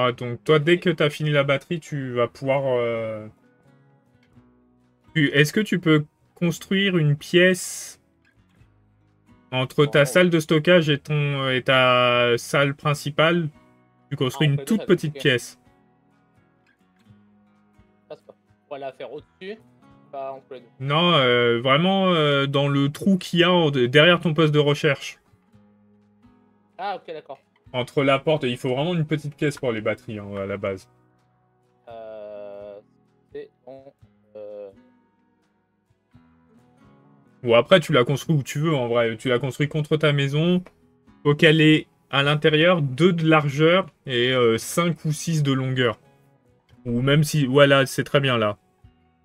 Voilà, donc toi, dès que tu as fini la batterie, tu vas pouvoir... Est-ce que tu peux construire une pièce entre ta Normalement, oui. salle de stockage et ta salle principale? Tu Ah, construis on une fait les deux toute salles. petite Ok, pièce. passe pas. On va la faire au-dessus, pas entre les deux. Non, vraiment dans le trou qu'il y a derrière ton poste de recherche. Ah, ok, d'accord. Entre la porte, il faut vraiment une petite pièce pour les batteries hein, à la base. Euh, c'est bon. Euh, Ou après, tu la construis où tu veux en vrai. Tu la construis contre ta maison. Faut qu'elle ait à l'intérieur 2 de largeur et 5 ou 6 de longueur. Ou même si... Voilà, c'est très bien là.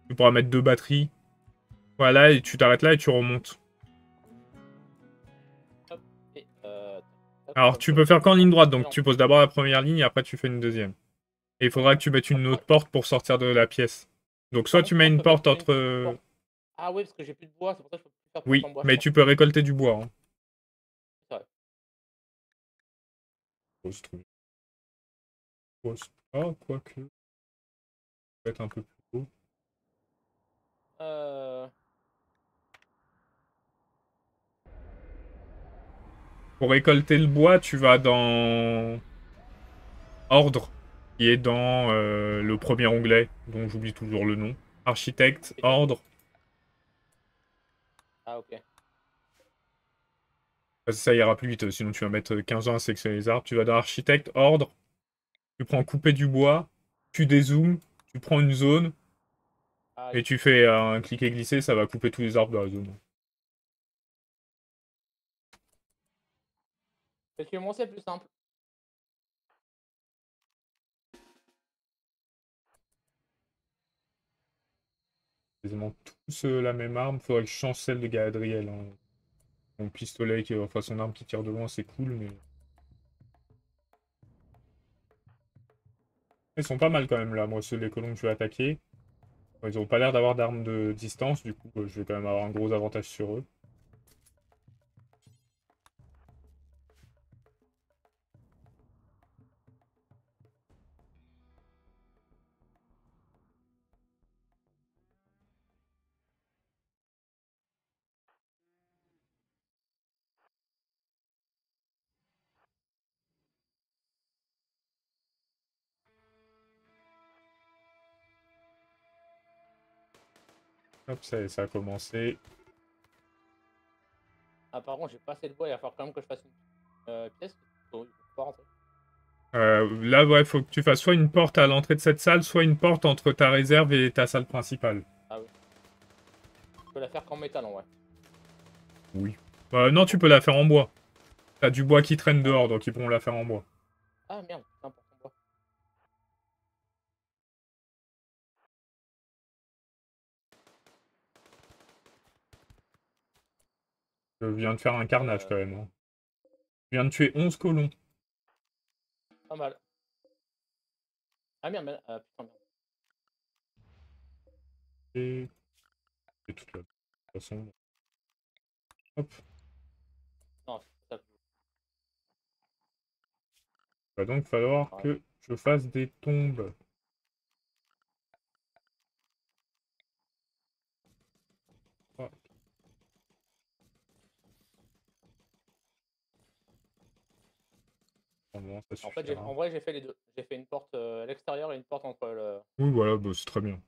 Tu pourras mettre 2 batteries. Voilà, et tu t'arrêtes là et tu remontes. hop, et Alors, comme tu ça, peux faire qu'en ligne droite. je Donc, mélange. tu poses d'abord la première ligne et après, tu fais une deuxième. Et il faudra que tu mettes une autre porte pour sortir de la pièce. Donc, Par soit tu contre, mets comment je une peux mettre porte une petite entre... porte? Ah, oui, parce que j'ai plus de bois, c'est pour ça que je peux plus faire porte Oui, en bois, je mais crois. tu peux récolter du bois. Hein. C'est vrai. Faut se trouver. Ah, quoique. Peut être un peu plus haut. Euh, Pour récolter le bois, tu vas dans Ordre, qui est dans le premier onglet, dont j'oublie toujours le nom. Architecte, et Ordre. Ah, ok. Ça ira plus vite, sinon tu vas mettre 15 ans à sélectionner les arbres. Tu vas dans Architecte, Ordre, tu prends couper du bois, tu dézoomes, tu prends une zone, Ah, et ici. tu fais un cliquer glisser, ça va couper tous les arbres de la zone. Effectivement, c'est plus simple. Quasiment tous la même arme, faudrait que je change celle de Galadriel. Hein. Mon pistolet, enfin son arme qui tire de loin, c'est cool, mais... Ils sont pas mal quand même là, moi, ceux les colons que je vais attaquer. Ils ont pas l'air d'avoir d'armes de distance, du coup, je vais quand même avoir un gros avantage sur eux. Hop, ça a commencé. Ah, par contre, j'ai pas assez de bois, il va falloir quand même que je fasse une pièce. Il faut pas rentrer. Là, ouais, faut que tu fasses soit une porte à l'entrée de cette salle, soit une porte entre ta réserve et ta salle principale. Ah, oui. Je peux la faire qu'en métal, en vrai. Oui. Non, tu peux la faire en bois. T'as du bois qui traîne Ah, dehors, donc ils pourront la faire en bois. ah merde, n'importe quoi. Je viens de faire un carnage Euh, quand même. Hein. Je viens de tuer 11 colons. Pas mal. Ah merde, putain, merde. Et toute la de toute façon. Hop. Non, c'est pas ça. Il va donc falloir Ouais. que je fasse des tombes. Ah, bon, ça En fait, suffira. en vrai, j'ai fait les deux. J'ai fait une porte à l'extérieur et une porte entre le. Oui, voilà, bah, c'est très bien.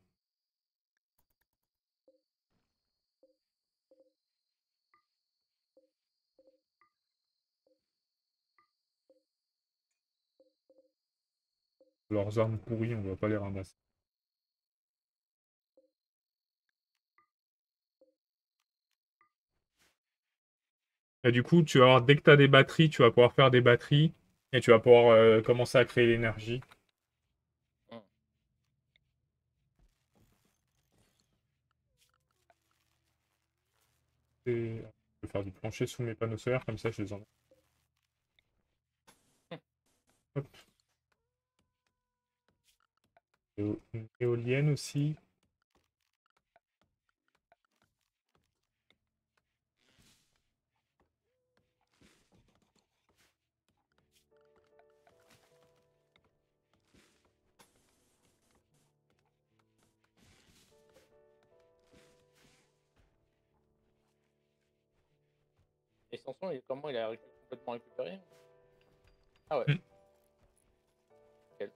Leurs armes pourries, on va pas les ramasser. Et du coup, tu vas avoir, dès que tu as des batteries, tu vas pouvoir faire des batteries. Et tu vas pouvoir commencer à créer l'énergie. Hmm. Et je vais faire du plancher sous mes panneaux solaires, comme ça je les en... Hop. Une éolienne aussi. l'extension, comment il a complètement récupéré? Ah ouais. Mm. Nickel.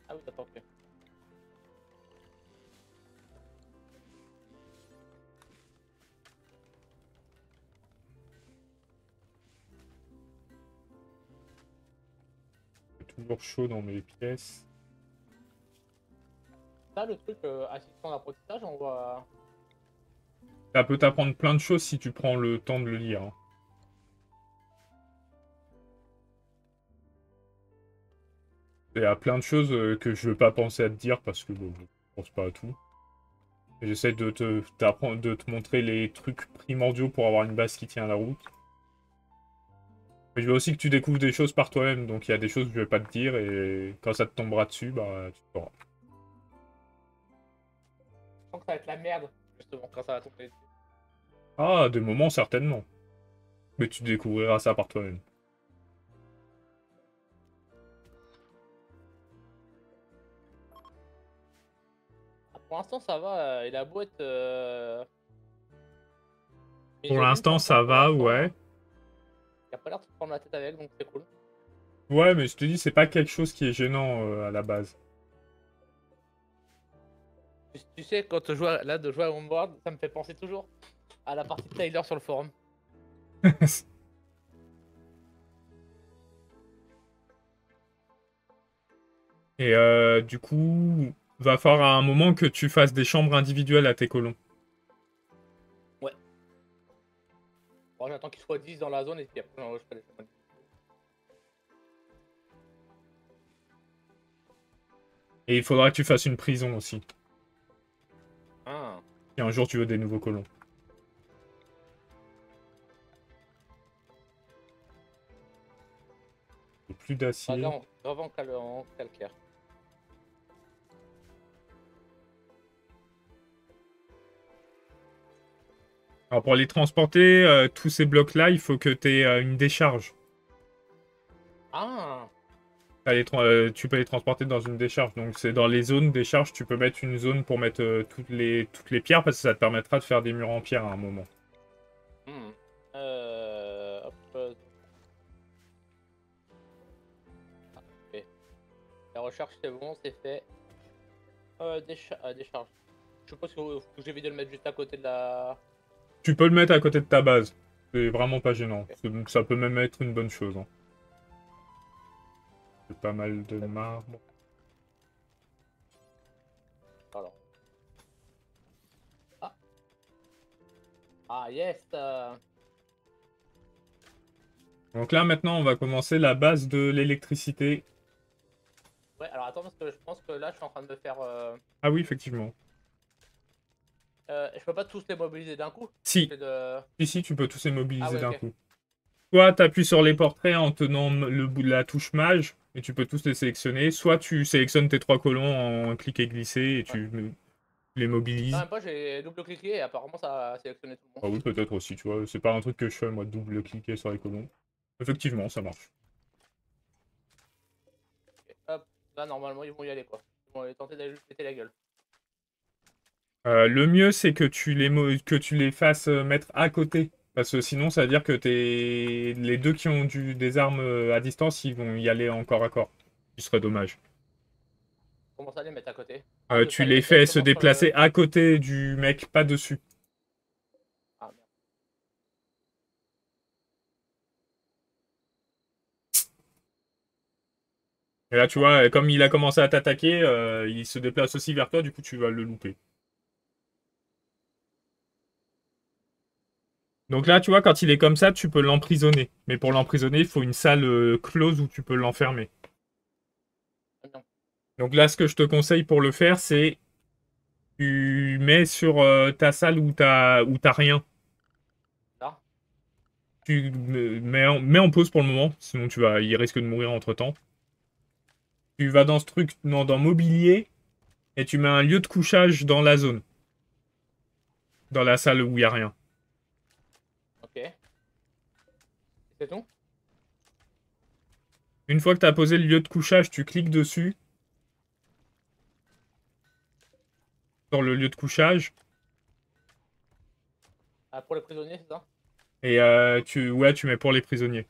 Ah oui, d'accord, ok. C'est toujours chaud dans mes pièces. Ça, le truc assistant d'apprentissage, on voit. Ça peut t'apprendre plein de choses si tu prends le temps de le lire, hein. Il y a plein de choses que je veux pas penser à te dire parce que bon, je pense pas à tout. J'essaie de de te montrer les trucs primordiaux pour avoir une base qui tient la route. Mais je veux aussi que tu découvres des choses par toi-même, donc il y a des choses que je vais pas te dire et quand ça te tombera dessus, bah tu sauras. Je sens que ça va être la merde, justement, quand ça va tomber dessus. Ah, à des moments certainement. Mais tu découvriras ça par toi-même. Ah, pour l'instant, ça va. Il a beau être. Pour Misogyne, l'instant, par ça contre, pour va, l'instant, ouais. il a pas l'air de se prendre la tête avec, donc c'est cool. Ouais, mais je te dis, c'est pas quelque chose qui est gênant à la base. Tu sais, quand je joue là, de jouer à Homeworld, ça me fait penser toujours à la partie de Tyler sur le forum. Et du coup, va falloir à un moment que tu fasses des chambres individuelles à tes colons. Ouais. Bon, j'attends qu'il soit 10 dans la zone et puis après, je ferai les chemins. Et il faudra que tu fasses une prison aussi. Ah. Si un jour tu veux des nouveaux colons. Et plus d'acier. Grave en calcaire. Alors pour les transporter, tous ces blocs-là, il faut que tu aies une décharge. Ah. Tu peux les transporter dans une décharge. Donc c'est dans les zones décharge, tu peux mettre une zone pour mettre toutes les pierres parce que ça te permettra de faire des murs en pierre à un moment. Hmm. Hop. Ok. La recherche, c'est bon, c'est fait. Décharge. Je suppose que j'ai envie de le mettre juste à côté de la. Tu peux le mettre à côté de ta base. C'est vraiment pas gênant. Ça peut même être une bonne chose, hein. C'est pas mal de marbre. Alors. Ah. Ah, yes. Donc là, maintenant, on va commencer la base de l'électricité. Ouais, alors attends, parce que je pense que là, je suis en train de me faire. Ah oui, effectivement. Je peux pas tous les mobiliser d'un coup. Si. C'est de... Si, tu peux tous les Ah mobiliser ouais, d'un ok. coup. Soit tu appuies sur les portraits en tenant le bout de la touche mage, et tu peux tous les sélectionner. Soit tu sélectionnes tes 3 colons en cliquer glisser et Ouais. tu les Non, mobilises. même pas, j'ai double-cliqué et apparemment, ça a sélectionné tout le Ah monde. oui, peut-être aussi, tu vois. C'est pas un truc que je fais, moi, de double-cliquer sur les colons. Effectivement, ça marche. Ok, hop, là, normalement, ils vont y aller, quoi. Ils vont aller tenter d'aller juste péter la gueule. Le mieux, c'est que que tu les fasses mettre à côté. Parce que sinon, ça veut dire que les deux qui ont des armes à distance, ils vont y aller encore à corps. Ce serait dommage. Comment ça, les mettre à côté? Ah, de Tu pas les les mettre fais se directement sur le... déplacer à côté du mec, pas dessus. Ah, merde. Et là, tu vois, comme il a commencé à t'attaquer, il se déplace aussi vers toi, du coup, tu vas le louper. Donc là, tu vois, quand il est comme ça, tu peux l'emprisonner. Mais pour l'emprisonner, il faut une salle close où tu peux l'enfermer. Non. Donc là, ce que je te conseille pour le faire, c'est tu mets sur ta salle où t'as rien. Là. Tu mets en pause pour le moment, sinon il risque de mourir entre-temps. Tu vas dans ce truc, non, dans mobilier, et tu mets un lieu de couchage dans la zone. Dans la salle où il n'y a rien. Ok. C'est tout? Une fois que tu as posé le lieu de couchage, tu cliques dessus. Sur le lieu de couchage. Ah, pour les prisonniers, c'est ça? Et ouais, tu mets pour les prisonniers.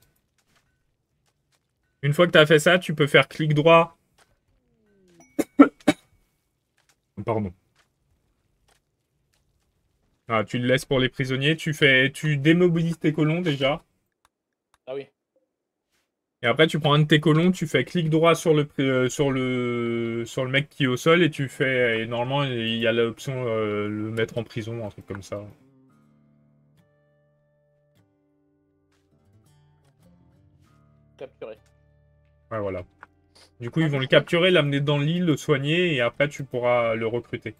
Une fois que tu as fait ça, tu peux faire clic droit. Pardon. Ah, tu le laisses pour les prisonniers. Tu démobilises tes colons déjà. Ah oui. Et après, tu prends un de tes colons, tu fais clic droit sur sur le mec qui est au sol et tu fais. Et normalement, il y a l'option le mettre en prison, un truc comme ça. Capturé. Ouais, voilà. Du coup, ils vont le capturer, l'amener dans l'île, le soigner et après, tu pourras le recruter.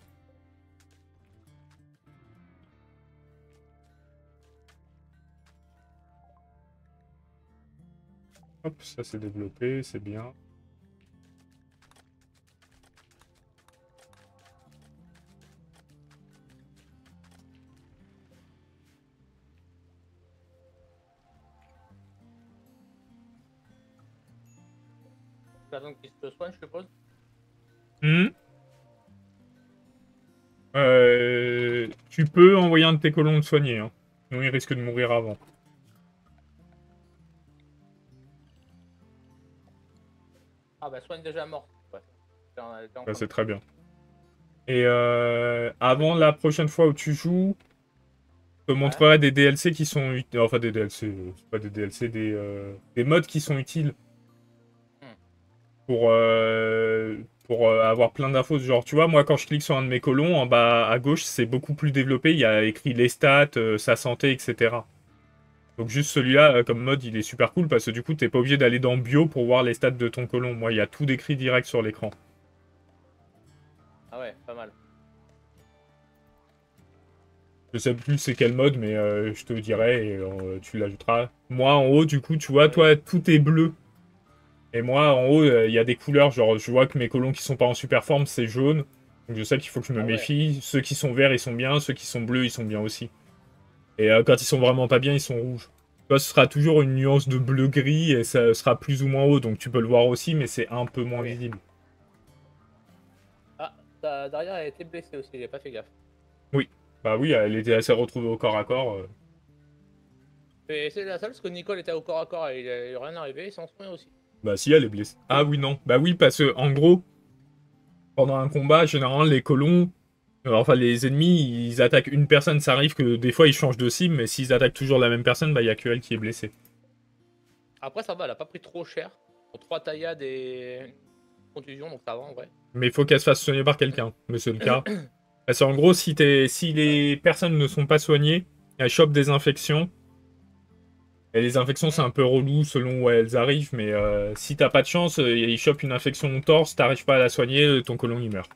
Hop, ça c'est développé, c'est bien. Personne qui se soigne, je suppose. Hmm. Tu peux envoyer un de tes colons le soigner, hein. Sinon, il risque de mourir avant. Ah bah soigne déjà mort. Ouais. Ça, c'est très bien. Et avant la prochaine fois où tu joues, je te montrerai des DLC qui sont utiles. Enfin, des DLC, c'est pas des DLC, des mods qui sont utiles pour, avoir plein d'infos. Genre, tu vois, moi, quand je clique sur un de mes colons, en bas à gauche, c'est beaucoup plus développé. Il y a écrit les stats, sa santé, etc. Donc, juste celui-là, comme mode, il est super cool parce que du coup, t'es pas obligé d'aller dans Bio pour voir les stats de ton colon. Moi, il y a tout décrit direct sur l'écran. Ah ouais, pas mal. Je sais plus c'est quel mode, mais je te dirai et tu l'ajouteras. Moi, en haut, du coup, tu vois, toi, tout est bleu. Et moi, en haut, il y a des couleurs. Genre, je vois que mes colons qui sont pas en super forme, c'est jaune. Donc, je sais qu'il faut que je me méfie. Ceux qui sont verts, ils sont bien. Ceux qui sont bleus, ils sont bien aussi. Et quand ils sont vraiment pas bien, ils sont rouges. Toi, ce sera toujours une nuance de bleu-gris et ça sera plus ou moins haut. Donc, tu peux le voir aussi, mais c'est un peu moins visible. Ah, derrière, elle a été blessée aussi, j'ai pas fait gaffe. Oui. Bah oui, elle était assez retrouvée au corps à corps. Et c'est la seule, parce que Nicole était au corps à corps et il est rien arrivé, il s'en souvient aussi. Bah si, elle est blessée. Ah oui, non. Bah oui, parce que, en gros, pendant un combat, généralement, les colons, enfin les ennemis, ils attaquent une personne. Ça arrive que des fois, ils changent de cible, mais s'ils attaquent toujours la même personne, bah il y a que elle qui est blessée. Après, ça va, elle a pas pris trop cher. Pour 3 taillades et une contusion, donc ça va en vrai. Mais il faut qu'elle se fasse soigner par quelqu'un. Mais c'est le cas. Parce qu'en gros, si les personnes ne sont pas soignées, elles chopent des infections. Et les infections, c'est un peu relou selon où elles arrivent. Mais si t'as pas de chance, ils chopent une infection au torse, t'arrives pas à la soigner, ton colon il meurt.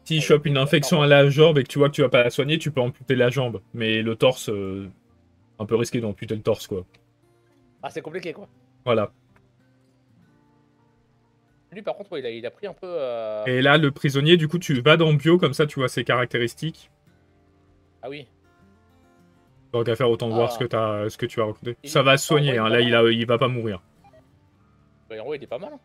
S'il chope une infection à la jambe et que tu vois que tu vas pas la soigner, tu peux amputer la jambe. Mais le torse, un peu risqué d'amputer le torse, quoi. Ah, c'est compliqué quoi. Voilà. Lui, par contre, ouais, il a pris un peu. Et là, le prisonnier, du coup, tu vas dans bio, comme ça, tu vois ses caractéristiques. Ah oui. Tant qu'à faire, autant voir ce que tu as recruté. Ça va se soigner, hein. Là, il va pas mourir. En gros, il est pas mal. Hein.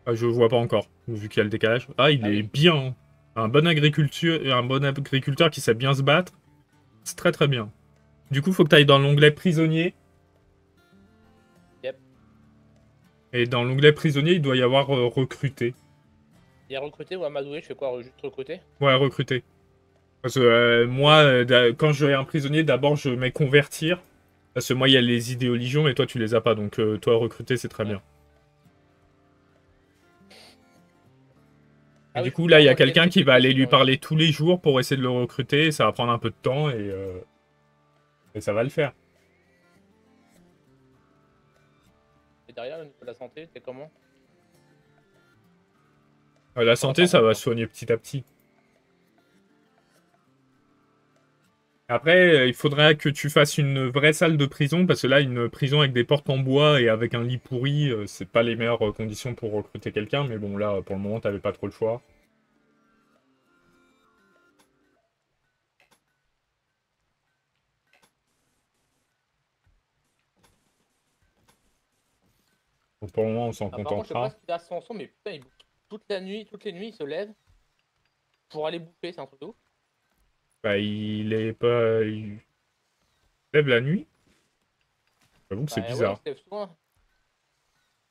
Ah, je vois pas encore, vu qu'il y a le décalage. Ah, il est bien. Hein. Un bon agriculteur qui sait bien se battre. C'est très très bien. Du coup, faut que tu ailles dans l'onglet prisonnier. Yep. Et dans l'onglet prisonnier, il doit y avoir recruter. Il a recruté ou amadoué, je fais quoi? Juste recruter? Ouais, recruter. Parce que moi, quand j'ai un prisonnier, d'abord je mets convertir. Parce que moi, il y a les idéologions et toi, tu les as pas. Donc, toi, recruter, c'est très bien. Et Ah du oui, coup, c'est là, il y a vraiment quelqu'un qui va aller lui ouais. parler tous les jours pour essayer de le recruter. Ça va prendre un peu de temps et ça va le faire. Et derrière, au niveau de la santé, c'est comment? La Ça va, santé, ça ça remonte, va hein. se soigner petit à petit. Après, il faudrait que tu fasses une vraie salle de prison, parce que là, une prison avec des portes en bois et avec un lit pourri, c'est pas les meilleures conditions pour recruter quelqu'un, mais bon, là, pour le moment, t'avais pas trop le choix. Donc pour le moment, on s'en Ah, par contre, je sais pas contentera. ce qu'il a son son, mais putain, il bouffe toute la nuit, toutes les nuits, il se lève pour aller bouffer, c'est un truc de ouf. Bah, il est pas... Il lève la nuit. J'avoue que c'est Bah ouais, il bizarre. se lève souvent.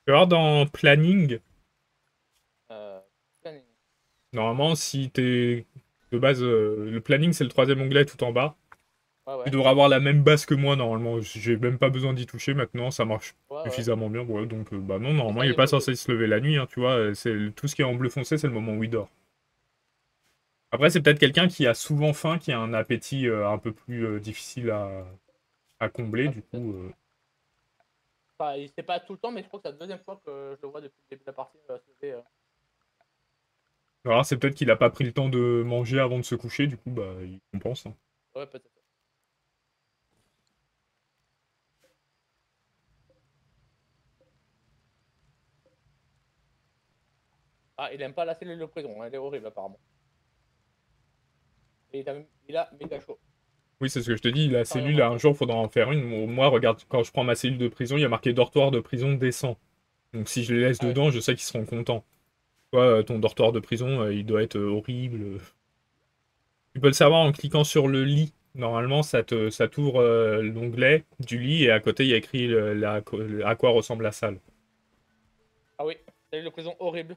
Tu vas voir dans Planning, Euh, planning. normalement, si t'es... De base, le Planning, c'est le troisième onglet tout en bas. Ouais, Tu ouais, devrais avoir la même base que moi, normalement. J'ai même pas besoin d'y toucher maintenant, ça marche ouais, ouais. suffisamment bien. Ouais, donc, bah non, Et normalement, ça, il il est est pas bloqué. censé se lever la nuit, hein, tu vois. Tout ce qui est en bleu foncé, c'est le moment où il dort. Après, c'est peut-être quelqu'un qui a souvent faim, qui a un appétit un peu plus difficile à combler, Ah, du peut-être. coup. Enfin, il sait pas tout le temps, mais je crois que c'est la deuxième fois que je le vois depuis le début de la partie se lever. Alors, c'est peut-être qu'il a pas pris le temps de manger avant de se coucher, du coup, bah, il compense, hein. Ouais, peut-être. Ah, il aime pas la cellule de prison, hein, elle est horrible apparemment. Et il a méga chaud. Oui, c'est ce que je te dis, la Pareil en cellule, un moitié. jour, faudra en faire une. Moi, regarde, quand je prends ma cellule de prison, il y a marqué dortoir de prison décent. Donc, si je les laisse Ah ouais. dedans, je sais qu'ils seront contents. Toi, ton dortoir de prison, il doit être horrible. Tu peux le savoir en cliquant sur le lit. Normalement, ça t'ouvre l'onglet du lit et à côté, il y a écrit à quoi ressemble la salle. Ah oui, cellule de prison horrible.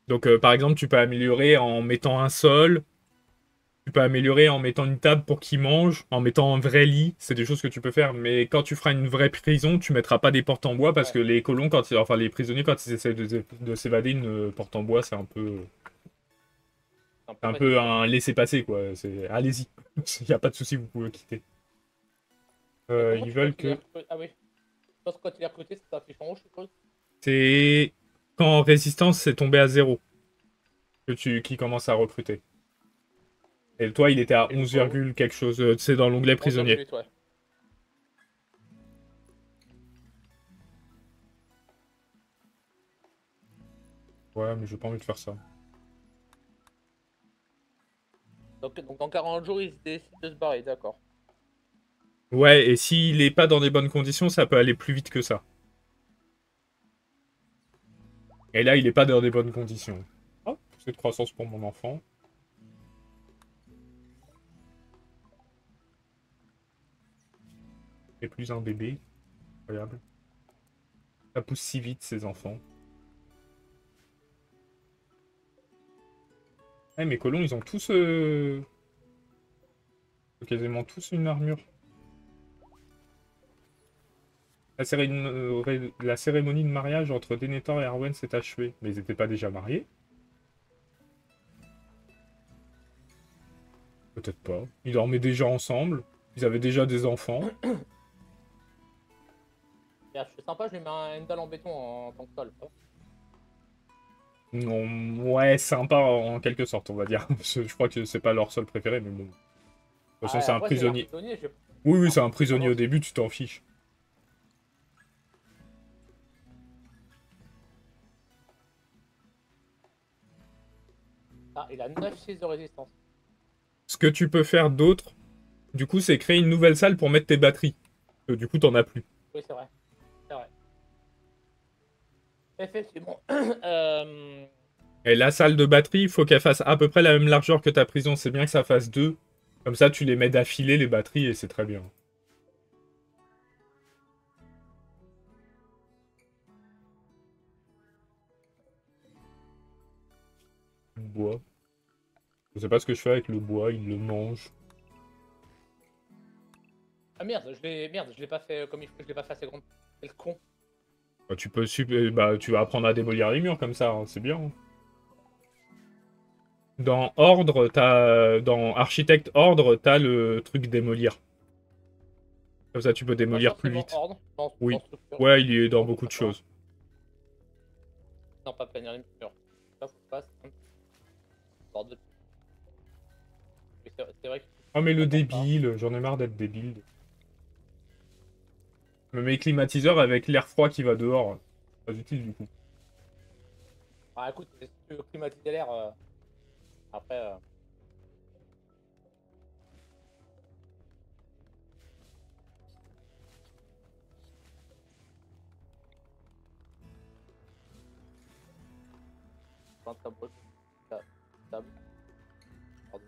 Donc, par exemple, tu peux améliorer en mettant un sol. Tu peux améliorer en mettant une table pour qu'il mange, en mettant un vrai lit. C'est des choses que tu peux faire. Mais quand tu feras une vraie prison, tu mettras pas des portes en bois parce Ouais. que les colons, enfin les prisonniers, quand ils essaient de s'évader, une porte en bois, C'est un peu c'est un facile peu quoi. un laisser-passer, quoi. Allez-y. Il n'y a pas de souci, vous pouvez quitter. Et comment Ils tu vois veulent qu'il est que... recruté? Ah oui. Je pense que quand il est recruté, ça s'affiche en haut, je suppose. C'est quand résistance c'est tombé à zéro qui commence à recruter. Et toi, il était à Et le 11, colon, quelque chose. C'est dans l'onglet prisonnier. 11,8, ouais. Ouais, mais j'ai pas envie de faire ça. Donc dans 40 jours, il se décide de se barrer, d'accord. Ouais, et s'il est pas dans des bonnes conditions, ça peut aller plus vite que ça. Et là, il est pas dans des bonnes conditions. Oh, c'est de croissance pour mon enfant. Et plus un bébé. Incroyable. Ça pousse si vite, ces enfants. Eh, mes colons, ils ont tous... quasiment tous une armure. La cérémonie de mariage entre Denethor et Arwen s'est achevée. Mais ils étaient pas déjà mariés? Peut-être pas. Ils dormaient déjà ensemble. Ils avaient déjà des enfants. Regarde, je suis sympa, je lui mets une dalle en béton en tant que sol. Non, ouais, sympa en quelque sorte, on va dire. Je crois que c'est pas leur sol préféré, mais bon. De toute façon, Ah, c'est un après, c'est un prisonnier. prisonnier, j'ai Oui, oui, un c'est un prisonnier prisonnier au balance. début, tu t'en fiches. Ah, il a 9 6 de résistance. Ce que tu peux faire d'autre, du coup, c'est créer une nouvelle salle pour mettre tes batteries. Du coup, t'en as plus. Oui, c'est vrai. C'est vrai. Effectivement. Et la salle de batterie, il faut qu'elle fasse à peu près la même largeur que ta prison. C'est bien que ça fasse deux. Comme ça, tu les mets d'affilée, les batteries, et c'est très bien. Bois. Je sais pas ce que je fais avec le bois, il le mange. Ah merde, je l'ai pas fait comme il faut, je l'ai pas fait assez grande. Quel con. Bah, tu vas apprendre à démolir les murs comme ça, hein, c'est bien, hein. Dans ordre, dans architecte ordre, t'as le truc démolir. Comme ça, tu peux Pas démolir plus forcément vite. ordre dans Oui. structure. Ouais, il est dans Non, je beaucoup de sais pas. choses. Non, pas planir les murs. Ça, faut pas. Ordre de... C'est vrai que Oh, mais le j'attends pas. débile, j'en ai marre d'être débile. Je me mets climatiseur avec l'air froid qui va dehors. Pas utile du coup. Ah, écoute, si tu veux climatiser l'air, après. Dans ta boîte, ta table. Pardon.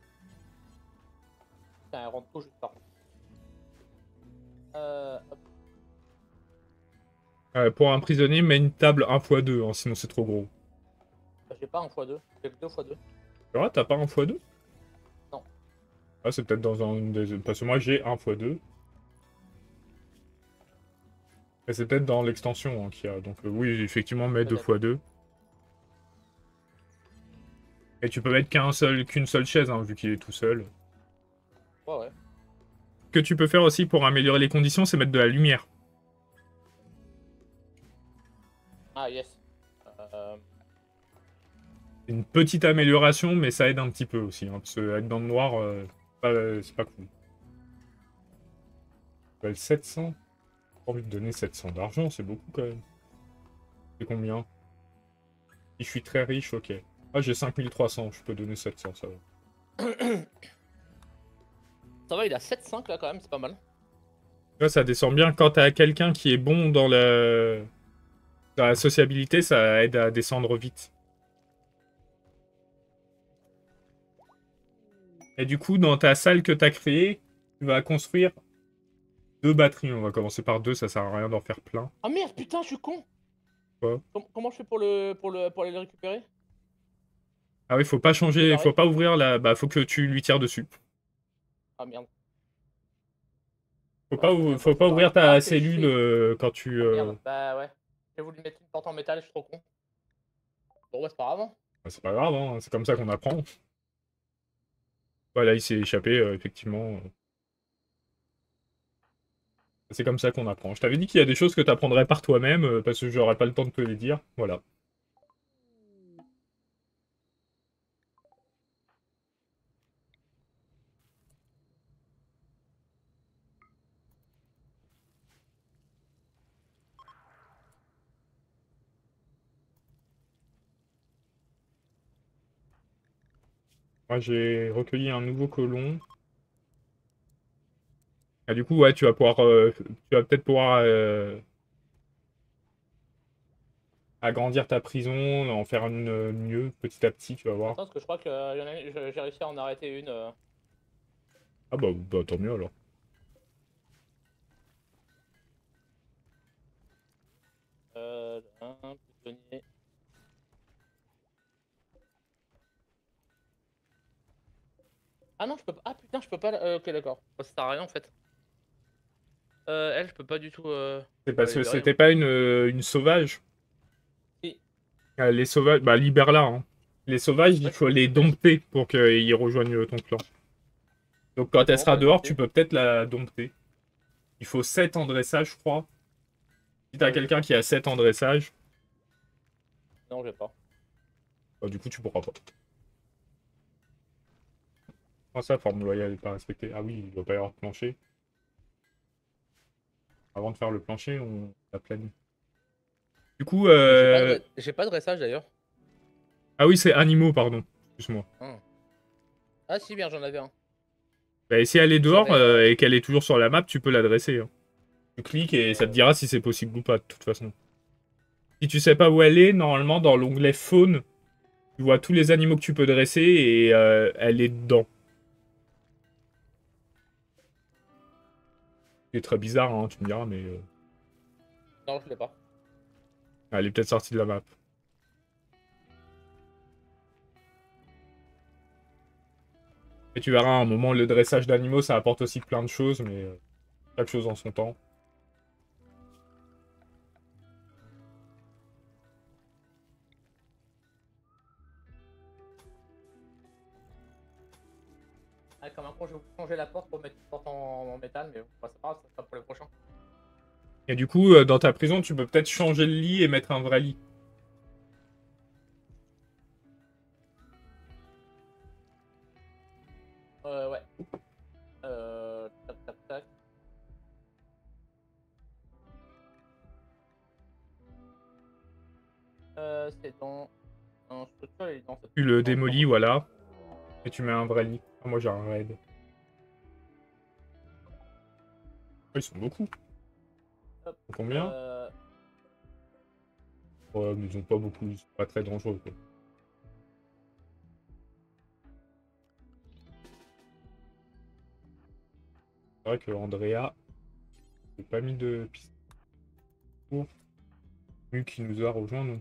Putain, elle rentre tout juste par contre. Hop. Pour un prisonnier, mets une table 1x2, hein, sinon c'est trop gros. J'ai pas un x2, j'ai que 2x2. Tu vois, t'as pas 1x2? Non. Ah, c'est peut-être dans un des... Parce que moi j'ai 1x2. Et c'est peut-être dans l'extension hein, qu'il y a. Donc oui, effectivement, mets Peut-être. 2x2. Et tu peux mettre qu'une seule chaise, hein, vu qu'il est tout seul. Ouais, ouais. Ce que tu peux faire aussi pour améliorer les conditions, c'est mettre de la lumière. Ah, yes. Une petite amélioration, mais ça aide un petit peu aussi. Hein, parce que être dans le noir, c'est pas cool. Bah, le 700. J'ai pas envie de donner 700 d'argent, c'est beaucoup quand même. C'est combien? Si je suis très riche, ok. Ah, j'ai 5300, je peux donner 700, ça va. Ça va, il a 7,5 là quand même, c'est pas mal. Là, ça descend bien. Quand t'as quelqu'un qui est bon dans la sociabilité, ça aide à descendre vite. Et du coup, dans ta salle que t'as créée, tu vas construire 2 batteries. On va commencer par 2, ça sert à rien d'en faire plein. Ah merde, putain, je suis con. Quoi? Comment je fais pour aller le récupérer? Ah oui, faut pas Je l'ai changer, faut barré. pas ouvrir la... Bah, faut que tu lui tires dessus. Ah merde. Faut Ah, pas, je sais même pas faut si pas j'arrive. ouvrir ta Ah, c'est cellule chier. quand tu... Ah merde, bah ouais. J'ai voulu mettre une porte en métal, je suis trop con. Bon, ouais, c'est pas grave, hein. Bah, c'est pas grave, hein, c'est comme ça qu'on apprend. Voilà, il s'est échappé, effectivement. C'est comme ça qu'on apprend. Je t'avais dit qu'il y a des choses que tu apprendrais par toi-même, parce que j'aurais pas le temps de te les dire. Voilà. Moi, j'ai recueilli un nouveau colon. Ah, du coup, ouais, tu vas peut-être pouvoir agrandir ta prison, en faire une mieux, petit à petit, tu vas voir. Attends, parce que je crois que j'ai réussi à en arrêter une. Ah bah tant mieux alors. Un prisonnier. Ah non, je peux pas. Ah putain, je peux pas. Ok, d'accord. Ça sert à rien en fait. Elle, je peux pas du tout C'est la parce que libérer. Hein. c'était pas une sauvage. Si. Les sauvages, bah libère-la. Hein. Les sauvages, il Ouais, faut les c'est ce que je fais. dompter pour qu'ils rejoignent ton clan. Donc quand elle Comment pour sera les dehors, tu dompter? peux peut-être la dompter. Il faut 7 en dressage, je crois. Si t'as J'ai quelqu'un pas. qui a 7 en dressage, Non, j'ai pas. bah, du coup tu pourras pas. Comment ça, forme loyale n'est pas respectée? Ah oui, il doit pas y avoir de plancher. Avant de faire le plancher, on la planifie. Du coup, Mais j'ai pas de dressage d'ailleurs. ah oui, c'est animaux, pardon. Excuse-moi. Hein. Ah si, bien, j'en avais un. Bah, et si elle est dehors J'avais. et qu'elle est toujours sur la map, tu peux l'adresser. Hein. Tu cliques et ça te Euh, dira si c'est possible ou pas, de toute façon. Si tu sais pas où elle est, normalement, dans l'onglet faune, tu vois tous les animaux que tu peux dresser et elle est dedans. C'est très bizarre, hein, tu me diras, mais Non, je l'ai pas. elle est peut-être sortie de la map. Et tu verras, à un moment, le dressage d'animaux, ça apporte aussi plein de choses, mais chaque chose en son temps. Ah, comme un con, j'ai changé la porte pour mettre une porte en métal, mais bon, bah, c'est pas grave, ça sera pour les prochains. Et du coup, dans ta prison, tu peux peut-être changer le lit et mettre un vrai lit. Ouais. Tac, tac, tac. C'est dans structure, il est dans cette. Tu le Dans démolis, voilà. Et tu mets un vrai lit. Ah, moi, j'ai un raid. Ils sont beaucoup. hop, Combien? Ouais, mais ils ont pas beaucoup. Ils sont pas très dangereux, quoi. C'est vrai que Andrea, j'ai pas mis de piste. Vu qu'il nous a rejoint, non.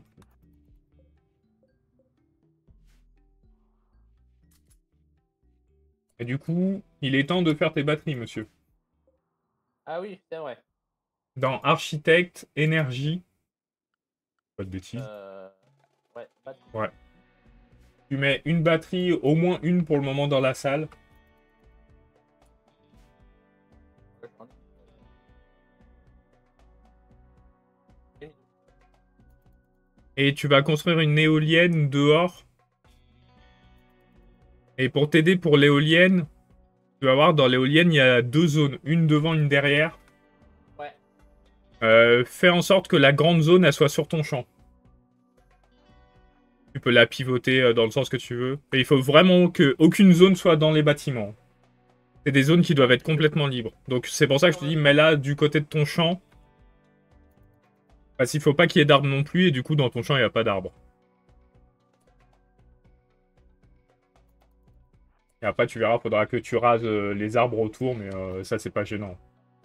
Et du coup, il est temps de faire tes batteries, monsieur. Ah oui, c'est vrai. Dans architecte, énergie. Pas de bêtises. Ouais, pas Ouais. Tu mets une batterie, au moins une pour le moment dans la salle. Et tu vas construire une éolienne dehors. Et pour t'aider pour l'éolienne, tu vas voir, dans l'éolienne, il y a 2 zones. Une devant, une derrière. Ouais. Fais en sorte que la grande zone, elle soit sur ton champ. Tu peux la pivoter dans le sens que tu veux. Et il faut vraiment qu'aucune zone soit dans les bâtiments. C'est des zones qui doivent être complètement libres. Donc c'est pour ça que je te dis, mets-la du côté de ton champ. Parce qu'il faut pas qu'il y ait d'arbres non plus, et du coup, dans ton champ, il n'y a pas d'arbres. Et après, tu verras, faudra que tu rases les arbres autour, mais ça, c'est pas gênant.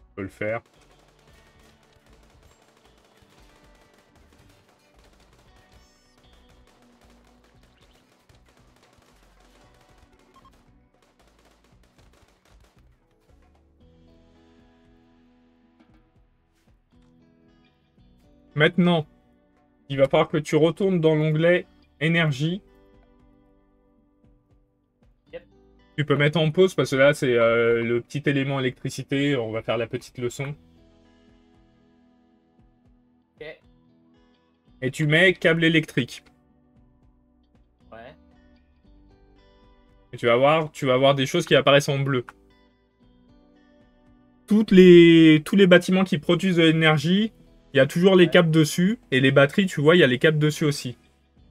Tu peux le faire. Maintenant, il va falloir que tu retournes dans l'onglet énergie. Yep. Tu peux mettre en pause parce que là, c'est le petit élément électricité. On va faire la petite leçon. Ok. Et tu mets câble électrique. Ouais. Et tu vas voir des choses qui apparaissent en bleu. Tous les bâtiments qui produisent de l'énergie, il y a toujours les câbles dessus. Et les batteries, tu vois, il y a les câbles dessus aussi.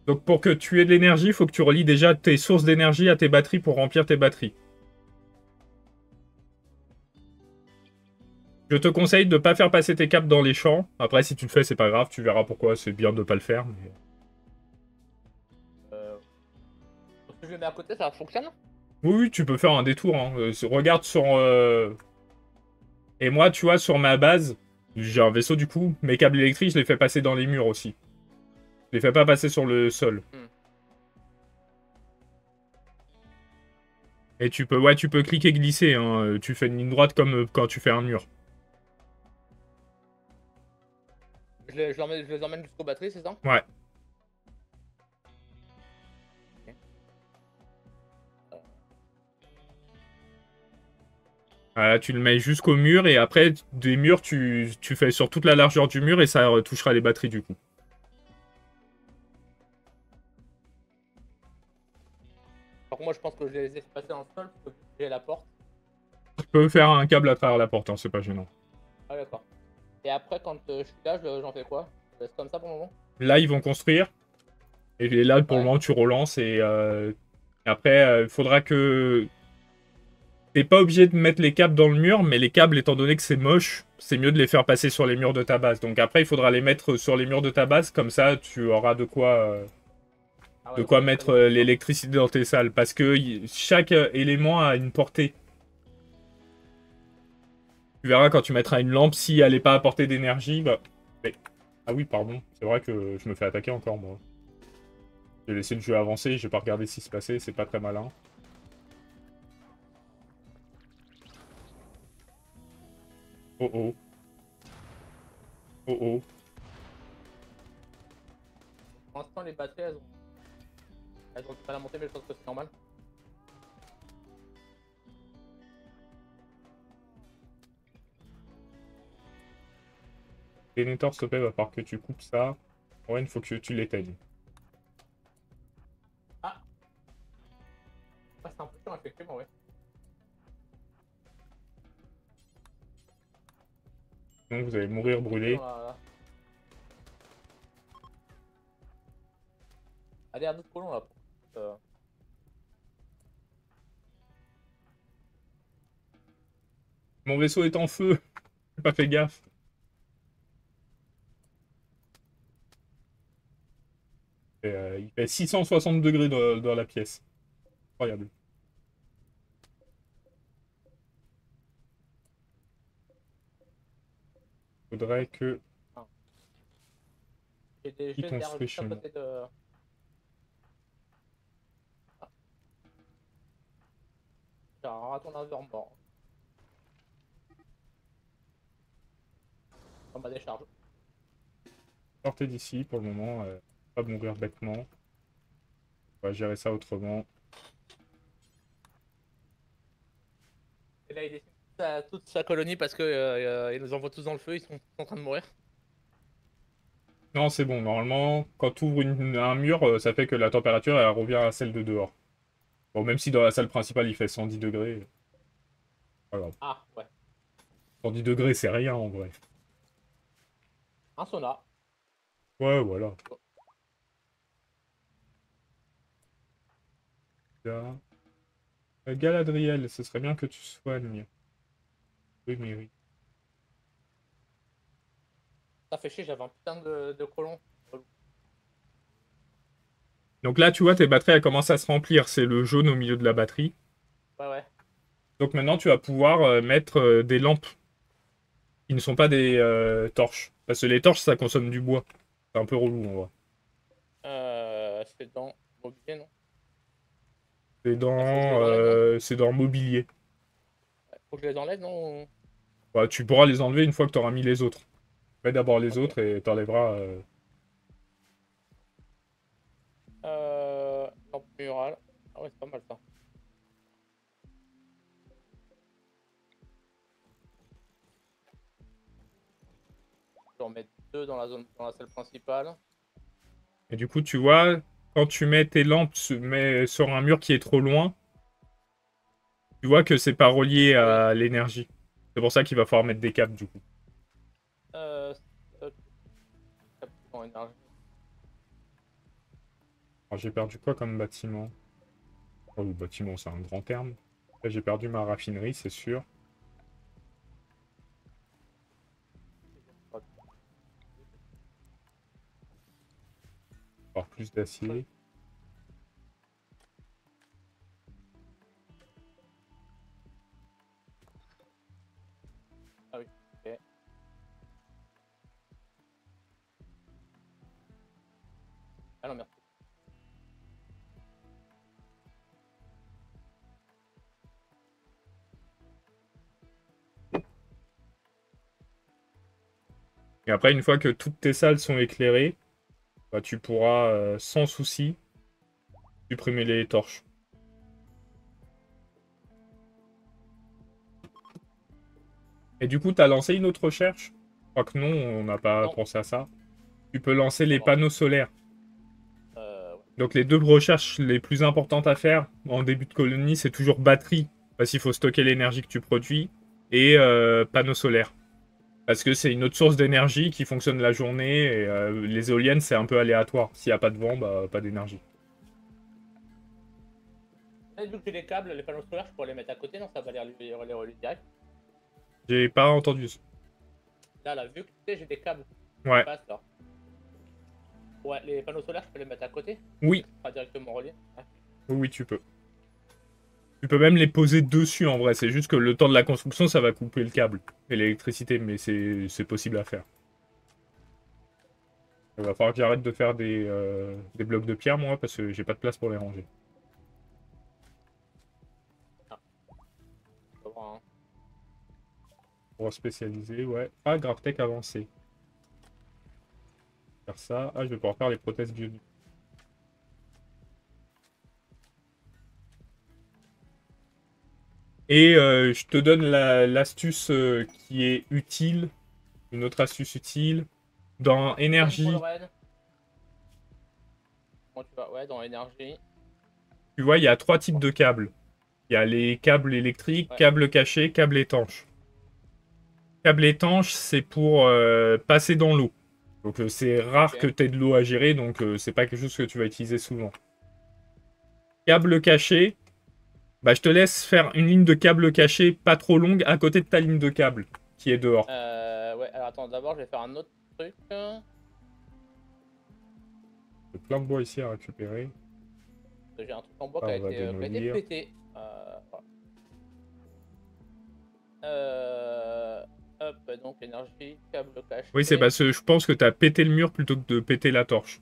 Donc pour que tu aies de l'énergie, il faut que tu relis déjà tes sources d'énergie à tes batteries pour remplir tes batteries. Je te conseille de ne pas faire passer tes câbles dans les champs. Après, si tu le fais, c'est pas grave. Tu verras pourquoi c'est bien de ne pas le faire. Mais... Si je le mets à côté, ça fonctionne? Oui, oui, tu peux faire un détour. Hein. Regarde sur... Et moi, tu vois, sur ma base, j'ai un vaisseau du coup. Mes câbles électriques, je les fais passer dans les murs aussi. Je les fais pas passer sur le sol. Et tu peux, ouais, tu peux cliquer glisser. Hein. Tu fais une ligne droite comme quand tu fais un mur. Je les emmène jusqu'aux batteries, c'est ça? Ouais. Tu le mets jusqu'au mur et après, des murs, tu fais sur toute la largeur du mur et ça touchera les batteries du coup. Par contre, moi je pense que je les ai fait passer dans le sol parce que j'ai la porte. Tu peux faire un câble à travers la porte, hein, c'est pas gênant. Ah, d'accord. Et après, quand je suis là, j'en fais quoi? Je laisse comme ça pour le moment? Là, ils vont construire. Et là, pour le moment, tu relances et après, il faudra que... T'es pas obligé de mettre les câbles dans le mur, mais les câbles, étant donné que c'est moche, c'est mieux de les faire passer sur les murs de ta base. Donc après, il faudra les mettre sur les murs de ta base, comme ça, tu auras de quoi mettre l'électricité dans tes salles. Parce que chaque élément a une portée. Tu verras quand tu mettras une lampe, si elle n'est pas à portée d'énergie, bah... Mais... Ah oui, pardon, c'est vrai que je me fais attaquer encore, moi. J'ai laissé le jeu avancer, j'ai pas regardé ce qui se passait, c'est pas très malin. Oh oh. Oh oh. Pour l'instant, les batteries, elles ont du mal à monter, mais je pense que c'est normal. Denethor, s'il te plaît, va falloir que tu coupes ça. Ouais, il faut que tu l'éteignes. Ah. Ouais, c'est un peu chiant, effectivement, ouais. Sinon, vous allez mourir brûlé. Allez, un autre colon là. Mon vaisseau est en feu. J'ai pas fait gaffe. Et, il fait 660 degrés dans la pièce. Incroyable. Faudrait que... J'ai des Qui jets t'ont d'air juste à switch, côté de... Ah. J'ai un raton laveur mort. Dans ma décharge. Sortez d'ici pour le moment. Pas mourir bêtement. On va gérer ça autrement. Et là, il décime toute sa colonie parce que ils nous envoient tous dans le feu, ils sont tous en train de mourir. Non, c'est bon. Normalement, quand tu ouvres un mur, ça fait que la température elle revient à celle de dehors. Bon, même si dans la salle principale il fait 110 degrés. Pas grave. Ah, ouais. 110 degrés, c'est rien en vrai. Un sauna. Ouais, voilà. Là. Galadriel, ce serait bien que tu soignes. Oui, mais oui. Ça fait chier, j'avais un putain de colon. Donc là, tu vois, tes batteries elles commencent à se remplir. C'est le jaune au milieu de la batterie. Ouais, ouais. Donc maintenant, tu vas pouvoir mettre des lampes qui ne sont pas des torches. Parce que les torches, ça consomme du bois. C'est un peu relou, en vrai. C'est dans mobilier, non? Faut que je les C'est enlève, non? c'est dans mobilier. Faut que je les enlève, non? Bah, tu pourras les enlever une fois que tu auras mis les autres. Fais d'abord les Ok. autres et t'enlèveras. Lampe murale. Ah ouais, c'est pas mal ça. Je vais en mettre deux dans la zone, dans la salle principale. Et du coup, tu vois, quand tu mets tes lampes sur un mur qui est trop loin, tu vois que c'est pas relié Ah oui. à l'énergie. C'est pour ça qu'il va falloir mettre des câbles, du coup. Euh, stock, capture énergie. Alors, j'ai perdu quoi comme bâtiment? Oh, le bâtiment, c'est un grand terme. Là, j'ai perdu ma raffinerie, c'est sûr. Avoir plus d'acier. Ah oui, ok. Ah non, merci. Et après, une fois que toutes tes salles sont éclairées, bah, tu pourras, sans souci, supprimer les torches. Et du coup, t'as lancé une autre recherche? Je crois que non, on n'a pas Non, pensé à ça. Tu peux lancer non, les non. panneaux solaires. Ouais. Donc les deux recherches les plus importantes à faire en début de colonie, c'est toujours batterie, parce qu'il faut stocker l'énergie que tu produis, et panneaux solaires. Parce que c'est une autre source d'énergie qui fonctionne la journée, et les éoliennes, c'est un peu aléatoire. S'il n'y a pas de vent, bah, pas d'énergie. Là, vu que j'ai les câbles, les panneaux solaires, je pourrais les mettre à côté, non? Ça va les relier direct. J'ai pas entendu. Là, vu que tu sais, j'ai des câbles qui Ouais. passent là. Ouais, les panneaux solaires, je peux les mettre à côté. Oui. Pas directement reliés. Ouais. Oui, oui, tu peux. Tu peux même les poser dessus en vrai, c'est juste que le temps de la construction, ça va couper le câble et l'électricité, mais c'est possible à faire. Il va falloir que j'arrête de faire des blocs de pierre, moi, parce que j'ai pas de place pour les ranger. Ah, on va voir, hein. Pour spécialiser, ouais. Ah, GravTech avancé. Faire ça. Ah, je vais pouvoir faire les prothèses bioniques. Et je te donne l'astuce qui est utile. Une autre astuce utile. Dans énergie, Comment tu vas? Ouais, dans énergie. tu vois, il y a 3 types de câbles. Il y a les câbles électriques, Ouais. câbles cachés, câbles étanches. Câble étanche, c'est pour passer dans l'eau. Donc c'est rare Ok. que tu aies de l'eau à gérer, donc c'est pas quelque chose que tu vas utiliser souvent. Câble caché, bah je te laisse faire une ligne de câble caché pas trop longue à côté de ta ligne de câble qui est dehors. Ouais, alors attends, d'abord je vais faire un autre truc. J'ai plein de bois ici à récupérer. J'ai un truc en bois Ah, qui a on va été démolir. pété. Voilà. Hop, donc énergie, câble caché. Oui, c'est parce que je pense que t'as pété le mur plutôt que de péter la torche.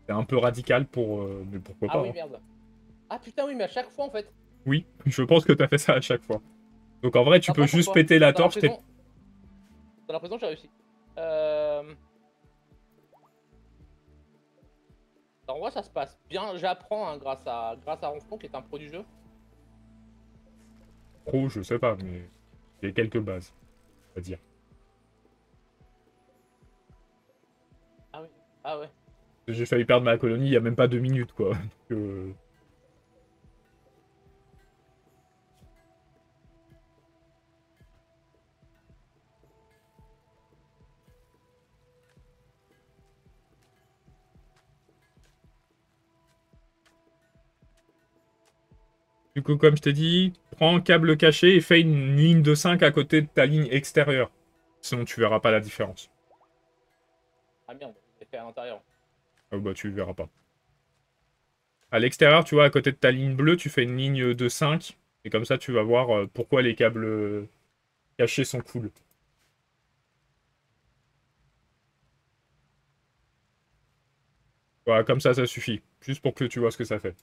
C'est un peu radical pour... mais pourquoi Ah pas, oui, hein. merde. Ah putain, oui, mais à chaque fois en fait. Oui, je pense que t'as fait ça à chaque fois. Donc en vrai, tu Non, peux pas chaque juste fois. péter la Dans la torche, prison, dans la prison, j'ai réussi. En vrai, ça se passe bien. J'apprends hein, grâce à Ronflon, qui est un pro du jeu. pro, je sais pas, mais j'ai quelques bases, on va dire. Ah oui. Ah ouais. J'ai failli perdre ma colonie il y a même pas 2 minutes, quoi. Donc, Du coup, comme je t'ai dit, prends un câble caché et fais une ligne de 5 à côté de ta ligne extérieure. Sinon, tu verras pas la différence. Ah merde, j'ai fait à l'intérieur. Ah bah, tu verras pas. À l'extérieur, tu vois, à côté de ta ligne bleue, tu fais une ligne de 5. Et comme ça, tu vas voir pourquoi les câbles cachés sont cool. Voilà, comme ça suffit. Juste pour que tu vois ce que ça fait.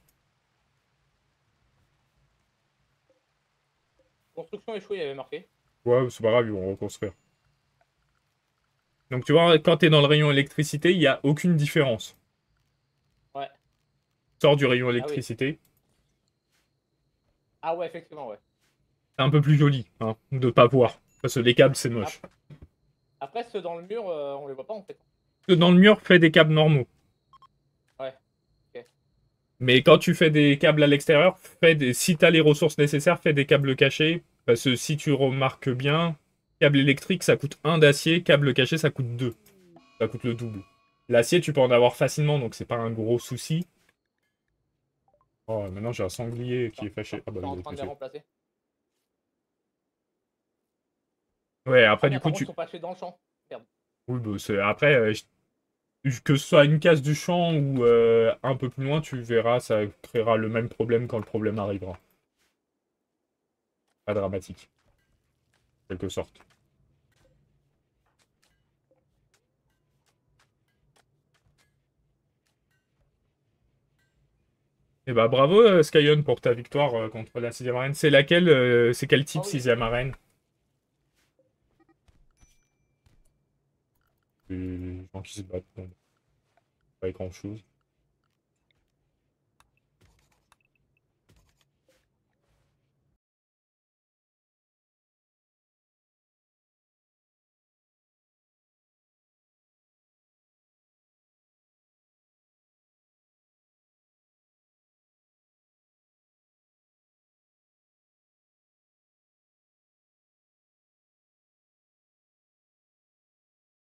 Construction échouée, il y avait marqué. Ouais, c'est pas grave, ils vont reconstruire. Donc, tu vois, quand t'es dans le rayon électricité, il n'y a aucune différence. Ouais. Sors du rayon Ah oui. électricité. Ah ouais, effectivement, ouais. C'est un peu plus joli, hein, de pas voir. Parce que les câbles, c'est moche. Après, ceux dans le mur, on les voit pas en fait. Dans le mur, fais des câbles normaux. Ouais. Ok. Mais quand tu fais des câbles à l'extérieur, si tu as les ressources nécessaires, fais des câbles cachés. Parce que si tu remarques bien, câble électrique, ça coûte 1 d'acier, câble caché, ça coûte 2. Ça coûte le double. L'acier, tu peux en avoir facilement, donc c'est pas un gros souci. Oh, maintenant j'ai un sanglier qui est fâché. Ah Je bah, suis il en est train de les touché. remplacer. Ouais, Ah après, du merde, coup, par contre, tu... ils sont passés dans le champ. Merde. Oui, bah, c'est... Après, que ce soit une case du champ ou un peu plus loin, tu verras, ça créera le même problème quand le problème arrivera. Pas dramatique, en quelque sorte. Et bah bravo Skyon pour ta victoire contre la 6ème arène. C'est laquelle c'est quel Ah type oui. 6ème arène? Les gens qui se battent, bon, pas grand chose.